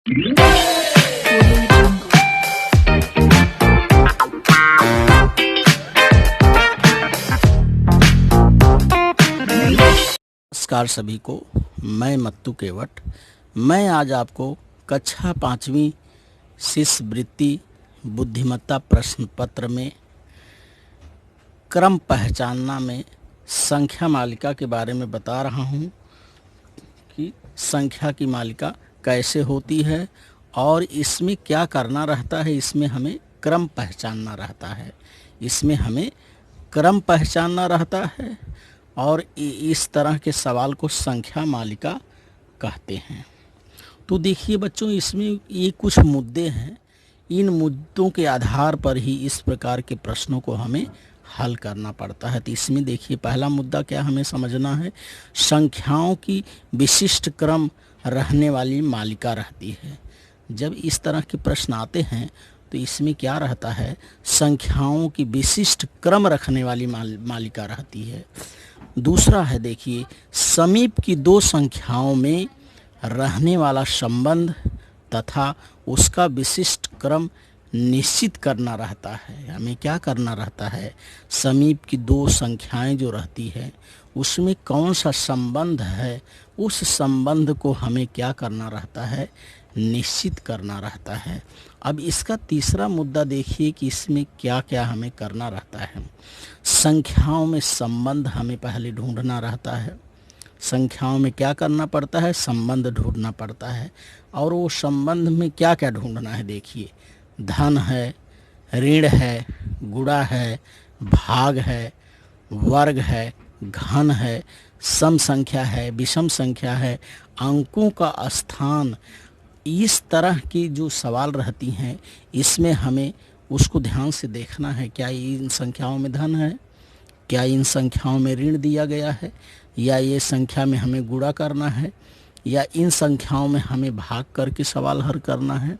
नमस्कार सभी को, मैं मत्तू केवट। मैं आज आपको कक्षा 5वीं शिष्यवृत्ति बुद्धिमत्ता प्रश्न पत्र में क्रम पहचानना में संख्या मालिका के बारे में बता रहा हूँ कि संख्या की मालिका कैसे होती है और इसमें क्या करना रहता है। इसमें हमें क्रम पहचानना रहता है, इसमें हमें क्रम पहचानना रहता है और इस तरह के सवाल को संख्या मालिका कहते हैं। तो देखिए बच्चों, इसमें ये कुछ मुद्दे हैं, इन मुद्दों के आधार पर ही इस प्रकार के प्रश्नों को हमें हल करना पड़ता है। तो इसमें देखिए, पहला मुद्दा क्या हमें समझना है, संख्याओं की विशिष्ट क्रम रहने वाली मालिका रहती है। जब इस तरह के प्रश्न आते हैं तो इसमें क्या रहता है, संख्याओं की विशिष्ट क्रम रखने वाली मालिका रहती है। दूसरा है, देखिए, समीप की दो संख्याओं में रहने वाला संबंध तथा उसका विशिष्ट क्रम निश्चित करना रहता है। हमें क्या करना रहता है, समीप की दो संख्याएं जो रहती है उसमें कौन सा संबंध है, उस संबंध को हमें क्या करना रहता है, निश्चित करना रहता है। अब इसका तीसरा मुद्दा देखिए कि इसमें क्या क्या हमें करना रहता है। संख्याओं में संबंध हमें पहले ढूंढना रहता है। संख्याओं में क्या करना पड़ता है, संबंध ढूंढना पड़ता है। और वो संबंध में क्या क्या ढूंढना है, देखिए, धन है, ऋण है, गुणा है, भाग है, वर्ग है, घन है, सम संख्या है, विषम संख्या है, अंकों का स्थान। इस तरह की जो सवाल रहती हैं इसमें हमें उसको ध्यान से देखना है। क्या इन संख्याओं में धन है, क्या इन संख्याओं में ऋण दिया गया है, या ये संख्या में हमें गुणा करना है, या इन संख्याओं में हमें भाग करके सवाल हल करना है,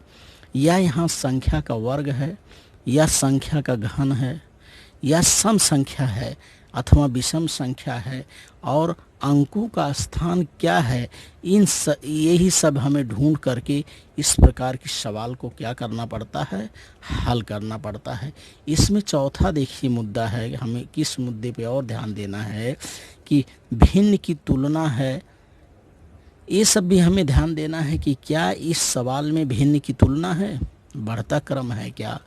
या यहाँ संख्या का वर्ग है, या संख्या का घन है, या सम संख्या है अथवा विषम संख्या है, और अंकों का स्थान क्या है। यही सब हमें ढूंढ करके इस प्रकार के सवाल को क्या करना पड़ता है, हल करना पड़ता है। इसमें चौथा देखिए मुद्दा है, हमें किस मुद्दे पे और ध्यान देना है कि भिन्न की तुलना है। ये सब भी हमें ध्यान देना है कि क्या इस सवाल में भिन्न की तुलना है, बढ़ता क्रम है, क्या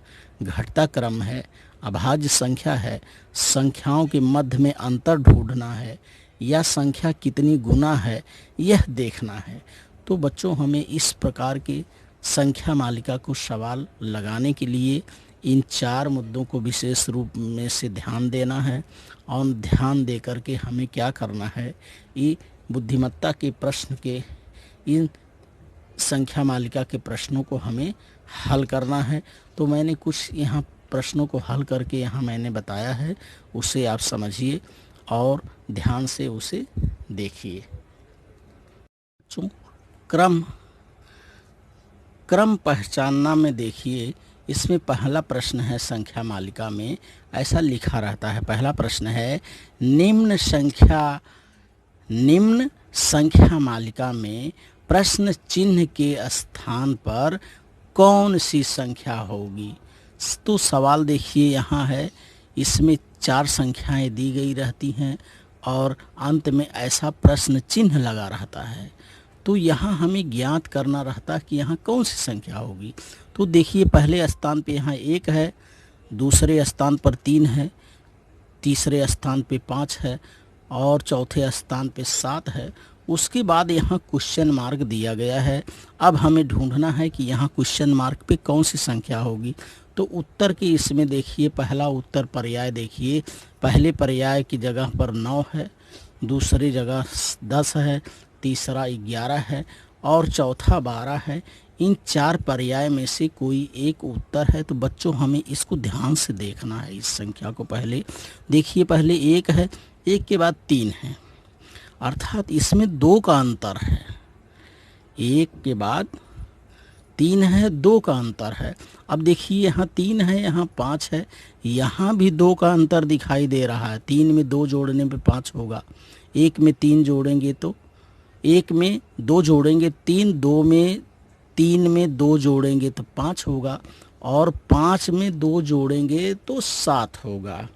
घटता क्रम है, अभाज्य संख्या है, संख्याओं के मध्य में अंतर ढूंढना है, या संख्या कितनी गुना है, यह देखना है। तो बच्चों, हमें इस प्रकार के संख्या मालिका को सवाल लगाने के लिए इन चार मुद्दों को विशेष रूप में से ध्यान देना है। और ध्यान दे करके हमें क्या करना है, ये बुद्धिमत्ता के प्रश्न के, इन संख्या मालिका के प्रश्नों को हमें हल करना है। तो मैंने कुछ यहाँ प्रश्नों को हल करके यहाँ मैंने बताया है, उसे आप समझिए और ध्यान से उसे देखिए। क्रम पहचानना में देखिए, इसमें पहला प्रश्न है संख्या मालिका में ऐसा लिखा रहता है। पहला प्रश्न है, निम्न संख्या मालिका में प्रश्न चिन्ह के स्थान पर कौन सी संख्या होगी। तो सवाल देखिए यहाँ है, इसमें चार संख्याएं दी गई रहती हैं और अंत में ऐसा प्रश्न चिन्ह लगा रहता है। तो यहाँ हमें ज्ञात करना रहता है कि यहाँ कौन सी संख्या होगी। तो देखिए, पहले स्थान पे यहाँ 1 है, दूसरे स्थान पर 3 है, तीसरे स्थान पे 5 है और चौथे स्थान पे 7 है। उसके बाद यहाँ क्वेश्चन मार्क दिया गया है। अब हमें ढूंढना है कि यहाँ क्वेश्चन मार्क पे कौन सी संख्या होगी। तो उत्तर की इसमें देखिए, पहला उत्तर पर्याय देखिए, पहले पर्याय की जगह पर 9 है, दूसरी जगह 10 है, तीसरा 11 है और चौथा 12 है। इन चार पर्याय में से कोई एक उत्तर है। तो बच्चों, हमें इसको ध्यान से देखना है। इस संख्या को पहले देखिए, पहले 1 है, 1 के बाद 3 है, अर्थात इसमें 2 का अंतर है। 1 के बाद 3 है, 2 का अंतर है। अब देखिए, यहाँ 3 है, यहाँ 5 है, यहाँ भी 2 का अंतर दिखाई दे रहा है। 3 में 2 जोड़ने पे 5 होगा, 1 में 3 जोड़ेंगे तो 1 में 2 जोड़ेंगे 3, 2 में 3 में 2 जोड़ेंगे तो 5 होगा और 5 में 2 जोड़ेंगे तो 7 होगा।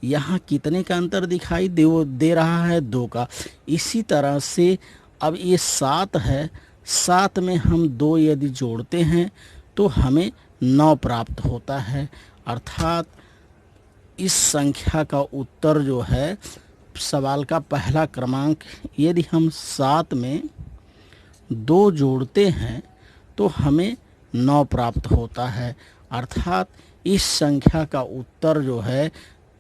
यहाँ कितने का अंतर दिखाई दे रहा है? 2 का। इसी तरह से अब ये 7 है, 7 में हम 2 यदि जोड़ते हैं तो हमें 9 प्राप्त होता है। अर्थात इस संख्या का उत्तर जो है, सवाल का पहला क्रमांक, यदि हम 7 में 2 जोड़ते हैं तो हमें 9 प्राप्त होता है। अर्थात इस संख्या का उत्तर जो है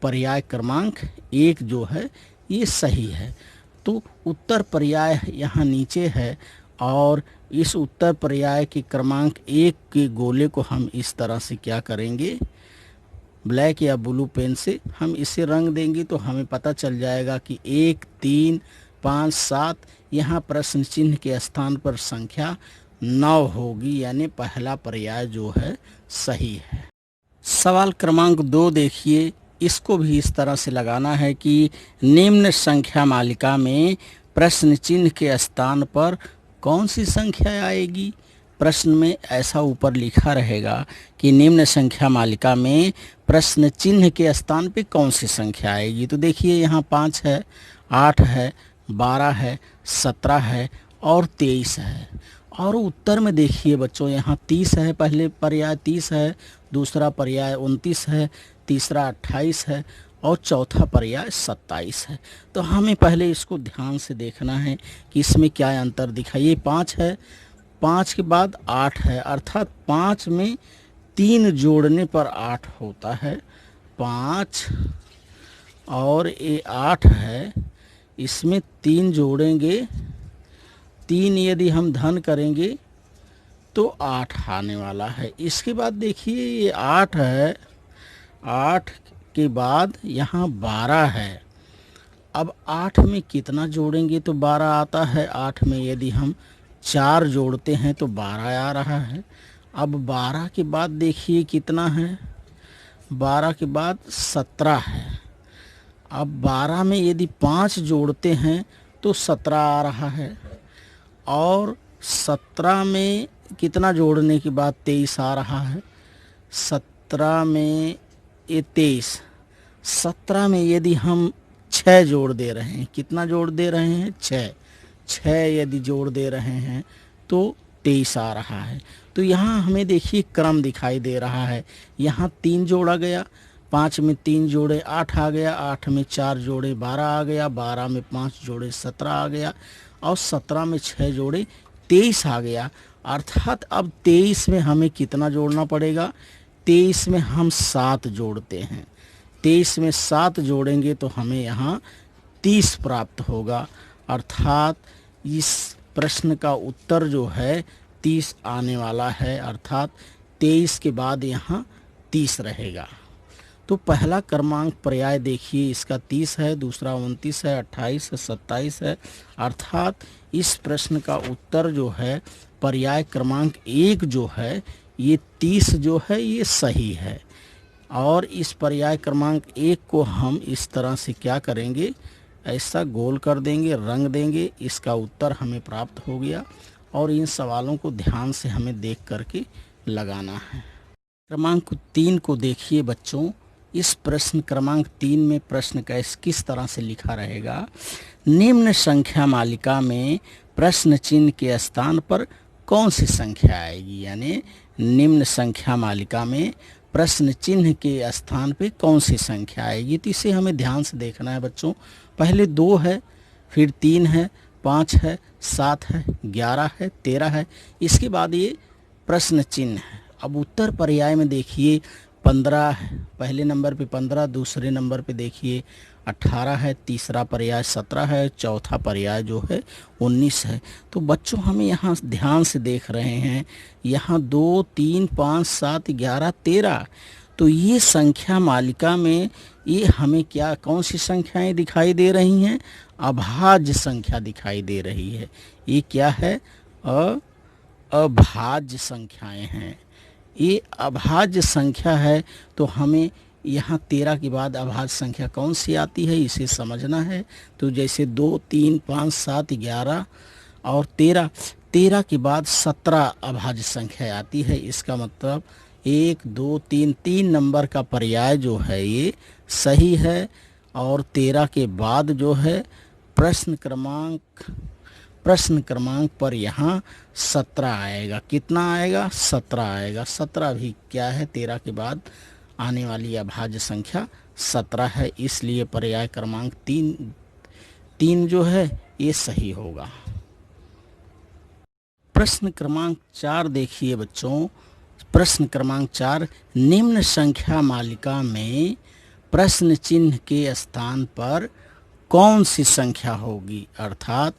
पर्याय क्रमांक 1 जो है ये सही है। तो उत्तर पर्याय यहाँ नीचे है और इस उत्तर पर्याय के क्रमांक 1 के गोले को हम इस तरह से क्या करेंगे, ब्लैक या ब्लू पेन से हम इसे रंग देंगे तो हमें पता चल जाएगा कि 1, 3, 5, 7 यहाँ प्रश्न चिन्ह के स्थान पर संख्या 9 होगी, यानी पहला पर्याय जो है सही है। सवाल क्रमांक 2 देखिए, इसको भी इस तरह से लगाना है कि निम्न संख्या मालिका में प्रश्न चिन्ह के स्थान पर कौन सी संख्या आएगी। प्रश्न में ऐसा ऊपर लिखा रहेगा कि निम्न संख्या मालिका में प्रश्न चिन्ह के स्थान पे कौन सी संख्या आएगी। तो देखिए यहाँ 5 है, 8 है, 12 है, 17 है और 23 है। और उत्तर में देखिए बच्चों, यहाँ 30 है, पहले पर्याय 30 है, दूसरा पर्याय 29 है, तीसरा 28 है और चौथा पर्याय 27 है। तो हमें पहले इसको ध्यान से देखना है कि इसमें क्या अंतर दिखा। ये 5 है, 5 के बाद 8 है, अर्थात 5 में 3 जोड़ने पर 8 होता है। 5 और ये 8 है, इसमें 3 जोड़ेंगे, 3 यदि हम धन करेंगे तो 8 आने वाला है। इसके बाद देखिए ये 8 है, 8 के बाद यहाँ 12 है। अब 8 में कितना जोड़ेंगे तो 12 आता है। 8 में यदि हम 4 जोड़ते हैं तो 12 आ रहा है। अब 12 के बाद देखिए कितना है, 12 के बाद 17 है। अब 12 में यदि 5 जोड़ते हैं तो 17 आ रहा है और 17 में कितना जोड़ने के बाद 23 आ रहा है। 17 में ये 23, 17 में यदि हम 6 जोड़ दे रहे हैं, कितना जोड़ दे रहे हैं, 6 यदि जोड़ दे रहे हैं तो 23 आ रहा है। तो यहाँ हमें देखिए क्रम दिखाई दे रहा है। यहाँ 3 जोड़ा गया, 5 में 3 जोड़े 8 आ गया, 8 में 4 जोड़े 12 आ गया, 12 में 5 जोड़े 17 आ गया और 17 में 6 जोड़े 23 आ गया। अर्थात अब 23 में हमें कितना जोड़ना पड़ेगा, 23 में हम 7 जोड़ते हैं। 23 में 7 जोड़ेंगे तो हमें यहाँ 30 प्राप्त होगा। अर्थात इस प्रश्न का उत्तर जो है 30 आने वाला है। अर्थात 23 के बाद यहाँ 30 रहेगा। तो पहला क्रमांक पर्याय देखिए, इसका 30 है, दूसरा 29 है, 28 है, 27 है। अर्थात इस प्रश्न का उत्तर जो है पर्याय क्रमांक 1 जो है ये 30 जो है ये सही है। और इस पर्याय क्रमांक 1 को हम इस तरह से क्या करेंगे, ऐसा गोल कर देंगे, रंग देंगे। इसका उत्तर हमें प्राप्त हो गया। और इन सवालों को ध्यान से हमें देख करके लगाना है। क्रमांक 3 को देखिए बच्चों, इस प्रश्न क्रमांक 3 में प्रश्न किस तरह से लिखा रहेगा, निम्न संख्या मालिका में प्रश्न चिन्ह के स्थान पर कौन सी संख्या आएगी। यानी निम्न संख्या मालिका में प्रश्न चिन्ह के स्थान पे कौन सी संख्या आएगी। तो इसे हमें ध्यान से देखना है बच्चों। पहले 2 है, फिर 3 है, 5 है, 7 है, 11 है, 13 है। इसके बाद ये प्रश्न चिन्ह है। अब उत्तर पर्याय में देखिए 15 है, पहले नंबर पे 15, दूसरे नंबर पे देखिए 18 है, तीसरा पर्याय 17 है, चौथा पर्याय जो है 19 है। तो बच्चों हमें यहाँ ध्यान से देख रहे हैं, यहाँ 2, 3, 5, 7, 11, 13। तो ये संख्या मालिका में ये हमें क्या कौन सी संख्याएं दिखाई दे रही हैं, अभाज्य संख्या दिखाई दे रही है। ये क्या है, अभाज्य संख्याएं हैं। ये अभाज्य संख्या है। तो हमें यहाँ 13 के बाद अभाज्य संख्या कौन सी आती है इसे समझना है। तो जैसे 2, 3, 5, 7, 11 और 13, 13 के बाद 17 अभाज्य संख्या आती है। इसका मतलब 1 2 3 3 नंबर का पर्याय जो है ये सही है। और 13 के बाद जो है प्रश्न क्रमांक पर यहाँ 17 आएगा। कितना आएगा? 17 आएगा। 17 भी क्या है? 13 के बाद आने वाली अभाज्य संख्या 17 है, इसलिए पर्याय क्रमांक 3 जो है ये सही होगा। प्रश्न क्रमांक 4 देखिए बच्चों। प्रश्न क्रमांक 4, निम्न संख्या मालिका में प्रश्न चिन्ह के स्थान पर कौन सी संख्या होगी? अर्थात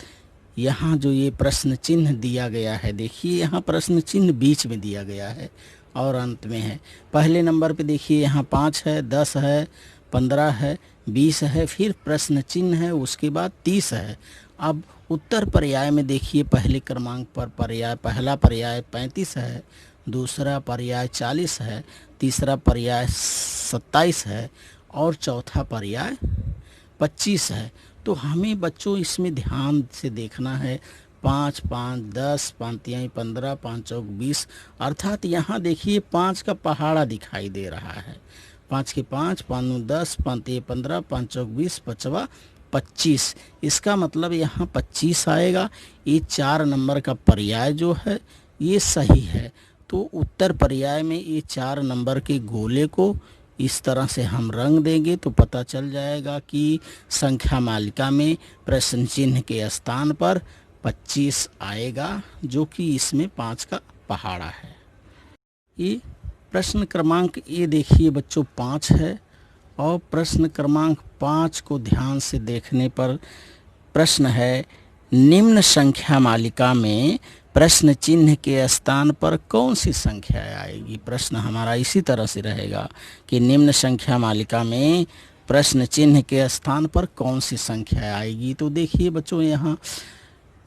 यहाँ जो ये प्रश्न चिन्ह दिया गया है, देखिए यहाँ प्रश्न चिन्ह बीच में दिया गया है और अंत में है। पहले नंबर पे देखिए यहाँ 5 है, 10 है, 15 है, 20 है, फिर प्रश्न चिन्ह है, उसके बाद 30 है। अब उत्तर पर्याय में देखिए पहले क्रमांक पर पहला पर्याय 35 है, दूसरा पर्याय 40 है, तीसरा पर्याय 27 है और चौथा पर्याय 25 है। तो हमें बच्चों इसमें ध्यान से देखना है। 5 5 10 5 3 15 5 चौक 20, अर्थात यहाँ देखिए 5 का पहाड़ा दिखाई दे रहा है। 5 के 5 5 9 10 5 3 15 5 चौक 20 5वां 25। इसका मतलब यहाँ 25 आएगा। ये 4 नंबर का पर्याय जो है ये सही है। तो उत्तर पर्याय में ये 4 नंबर के गोले को इस तरह से हम रंग देंगे तो पता चल जाएगा कि संख्या मालिका में प्रश्न चिन्ह के स्थान पर 25 आएगा, जो कि इसमें 5 का पहाड़ा है। ये प्रश्न क्रमांक ये देखिए बच्चों 5 है और प्रश्न क्रमांक 5 को ध्यान से देखने पर प्रश्न है, निम्न संख्या मालिका में प्रश्न चिन्ह के स्थान पर कौन सी संख्या आएगी? प्रश्न हमारा इसी तरह से रहेगा कि निम्न संख्या मालिका में प्रश्न चिन्ह के स्थान पर कौन सी संख्या आएगी। तो देखिए बच्चों यहाँ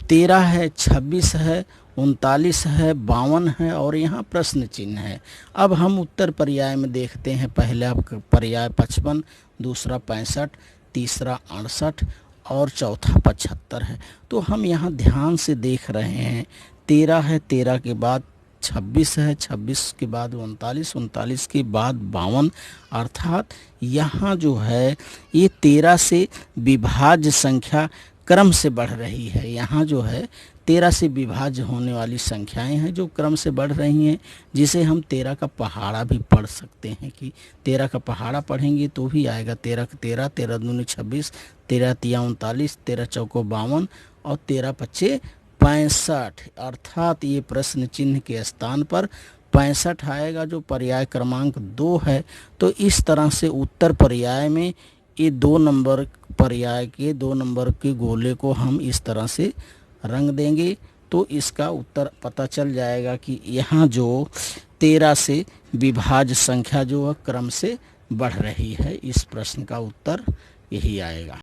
13 है, 26 है, 39 है, 52 है और यहाँ प्रश्न चिन्ह है। अब हम उत्तर पर्याय में देखते हैं। पहला पर्याय 55, दूसरा 65, तीसरा 68 और चौथा 75 है। तो हम यहाँ ध्यान से देख रहे हैं। 13 है, 13 के बाद 26 है, 26 के बाद 39, 39 के बाद 52, अर्थात यहाँ जो है ये 13 से विभाज्य संख्या क्रम से बढ़ रही है। यहाँ जो है 13 से विभाज्य होने वाली संख्याएं हैं जो क्रम से बढ़ रही हैं, जिसे हम 13 का पहाड़ा भी पढ़ सकते हैं कि 13 का पहाड़ा पढ़ेंगे तो भी आएगा 13 का 13, 13 दूनी 26, 13 तिया 39, 13 चौको 52 और 13 पच्चे 65, अर्थात ये प्रश्न चिन्ह के स्थान पर 65 आएगा, जो पर्याय क्रमांक 2 है। तो इस तरह से उत्तर पर्याय में ये 2 नंबर पर्याय के 2 नंबर के गोले को हम इस तरह से रंग देंगे तो इसका उत्तर पता चल जाएगा कि यहाँ जो 13 से विभाज्य संख्या जो है क्रम से बढ़ रही है। इस प्रश्न का उत्तर यही आएगा।